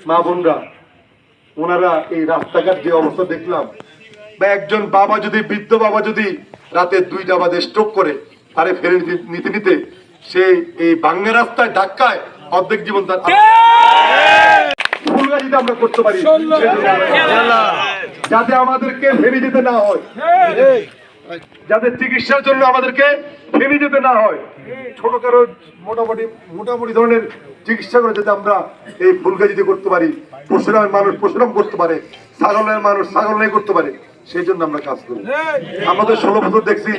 মা বোনরা ওনারা এই রাস্তাঘাট যে অবস্থা দেখলাম, বা একজন বাবা যদি বৃদ্ধ বাবা যদি রাতে 2টা বাজে স্ট্রোক করে আরে ফেরে নিতে নিতে সে এই বাংলা রাস্তায় ধাক্কায় অর্ধেক জীবন তার ফুলগাছিতে আমরা করতে পারি, যাতে আমাদেরকে ফেরে যেতে না হয়, যাতে চিকিৎসার জন্য আমাদেরকে ফেরে যেতে না হয়, ছোটখাটো মোটামুটি ধরনের চিকিৎসা করে যাতে আমরা এই ফুলগাছিতে করতে পারি, পশুরামের মানুষ পশুরাম করতে পারে, ছাগলের মানুষ ছাগল করতে পারে, সেই জন্য আমরা কাজ করি। আমাদের 16 বছর দেখছি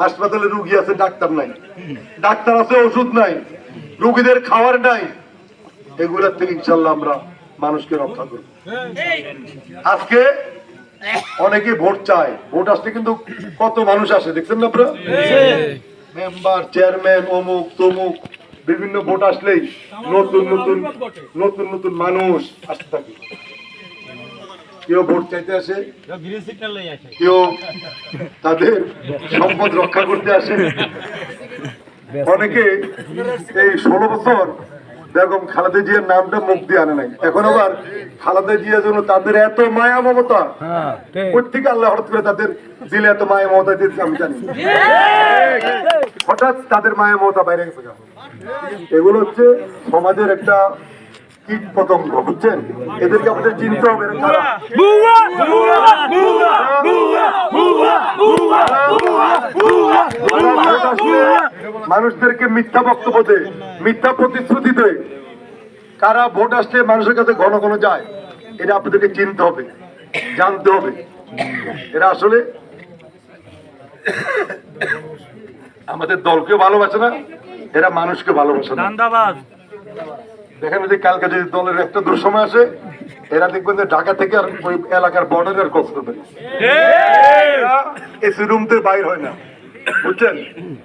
হাসপাতালে রুগী আছে, ডাক্তার নাই, ডাক্তার আছে ওষুধ নাই, রুগীদের খাবার নাই, এগুলোর থেকে ইনশাল্লাহ আমরা মানুষকে রক্ষা করব। আজকে অনেকে ভোট চায়, ভোট আসলে কিন্তু কত মানুষ আসে দেখছেন না আপনারা, মেম্বার চেয়ারম্যান অমুক তমুক বিভিন্ন ভোট আসলেই নতুন নতুন নতুন নতুন মানুষ আসতে থাকে। কেউ ভোট চাইতে আসে, কেউ তাদের সম্পদ রক্ষা করতে আসে, অনেকে এই 16 বছর বেগম খালেদা জিয়ার নামটা মুখ দিয়ে আনে নাই, এখন আবার খালেদা জিয়ার জন্য তাদের এত মায়া মমতা প্রত্যেকে আল্লাহ হঠাৎ করে তাদের দিলে এত মায়া মমতা দিয়েছে আমি জানি, হঠাৎ তাদের মায়া মমতা বাইরে গেছে। এগুলো হচ্ছে সমাজের একটা কীট পতঙ্গ, বুঝছেন, এদেরকে আমাদের চিনতে হবে। মানুষদেরকে মিথ্যা বক্তব্য দেয়, মিথ্যা প্রতিশ্রুতি দেয়, কারা ভোট আসলে মানুষের কাছে ঘন ঘন যায়, এটা আপনাদেরকে চিনতে হবে, জানতে হবে। এরা আসলে আমাদের দলকে ভালোবাসে না, এরা মানুষকে ভালোবাসে না। দেখেন যে কালকে যদি দলের একটা দুঃসময় আসে, এরা দেখবেন যে ঢাকা থেকে আর ওই এলাকার বর্ডারের খোঁজ করবে, এসি রুম থেকে বাইর হয় না, বুঝছেন।